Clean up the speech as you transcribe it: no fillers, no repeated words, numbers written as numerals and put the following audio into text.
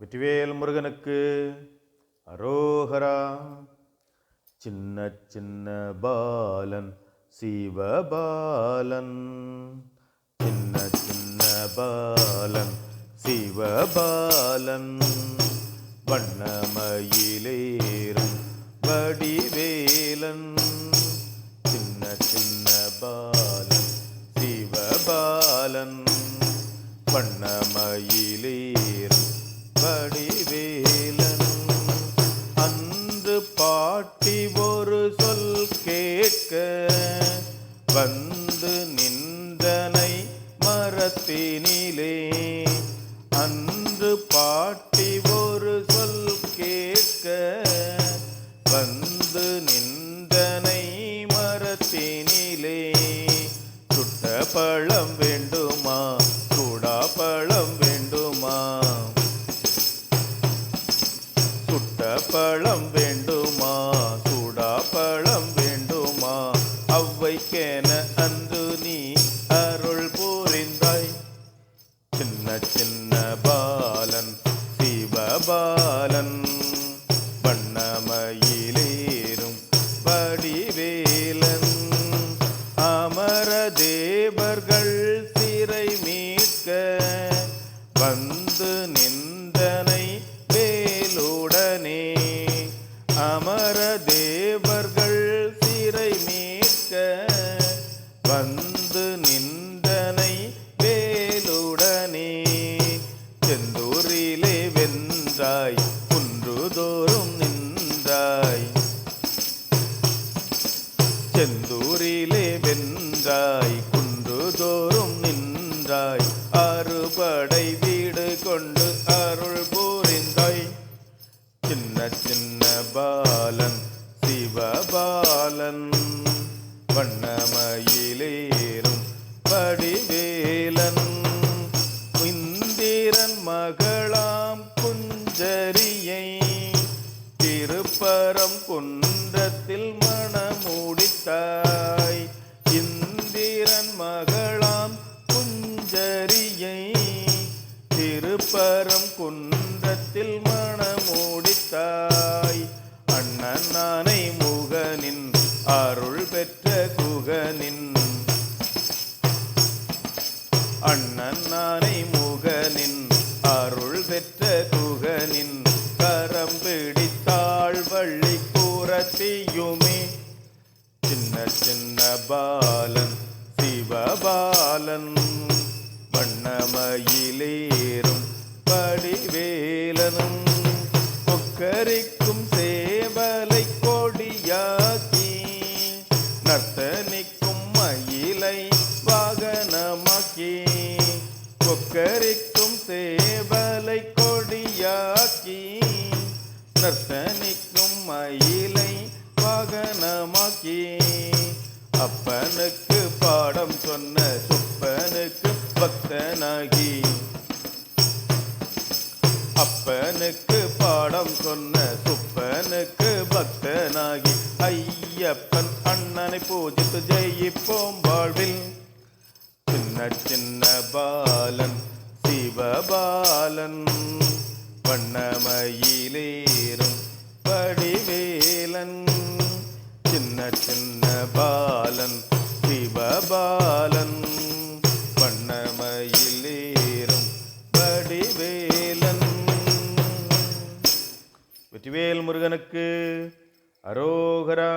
வெற்றிவேல் முருகனுக்கு அரோகரா. சின்ன சின்ன பாலன் சிவபாலன், சின்ன சின்ன பாலன் சிவபாலன், வண்ணமயிலேறும் வடிவேலன். சின்ன சின்ன பாலன் சிவபாலன், வண்ணமயிலேறும் வடிவேலன். அன்று பாட்டி ஒரு சொல் கேட்க வந்து நின்றனை மரத்தினிலே. அன்று பாட்டி ஒரு சொல் கேட்க வந்து நின்றனை மரத்தினிலே. சுட்ட பழம் வேண்டுமா சூடா பழம் வேண்டுமா, சுட்ட பழம் வேண்டுமா சூடா பழம் வேண்டுமா, அவ்வைக்கென அன்று நீ அருள் புரிந்தாய். சின்ன சின்ன பாலன் சிவபாலன், வண்ணமயிலேறும் வடிவேலன். அமர தேவர்கள் சிறை மீட்க வந்து நின்றனை வேலுடனே. அமர தேவர்கள் சிறை மீட்க வந்து நின்றனை வேலுடனே. செந்தூரிலே வென்றாய் குன்றுதோறும் நின்றாய், செந்தூரிலே வென்றாய் குன்றுதோறும் நின்றாய். அறுபடை வீடு கொண்டு அருள் புரிந்தாய். சின்ன சின்ன பாலன் சிவபாலன், வண்ணமயிலேறும் வடிவேலன். இந்திரன் மகளாம் குஞ்சரியை திருப்பரம் குன்றத்தில் மணமுடித்தாய். இந்திரன் மகளாம் குஞ்சரியை திருப்பரம் குன்றத்தில் மணமுடித்தாய். அண்ணன் நானை முகனின் அருள் பெற்ற குகனின், அண்ணன் நானை முகனின் அருள் பெற்ற குகனின் கரம் பிடித்தாள் வள்ளி கூரத்தியுமே. சின்ன சின்ன பாலன் சிவபாலன், வண்ணமயிலேறும் வடிவேலனும். கொக்கரிக்கும் சேவலை கொடியாக்கி நர்த்தனிக்கும் மயிலை வாகனமாக்கி. கொக்கரிக்கும் சேவலை கொடியாக்கி நர்த்தனிக்கும் மயிலை வாகனமாக்கி. அப்பனுக்கு பாடம் சொன்ன சுப்பனுக்கு பக்தனாகி, அப்பனுக்கு பாடம் சொன்ன சுப்பனுக்கு பக்தனாகி. ஐயப்பன் அண்ணனை பூஜித்து ஜெயிப்போம் வாழ்வில். சின்ன சின்ன பாலன் சிவபாலன், வண்ணமயிலேறும் வடிவேலன். சின்ன சின்ன பாலன் சிவபாலன், வண்ணமயிலேறும் வடிவேலன். வெற்றிவேல் முருகனுக்கு அரோகரா.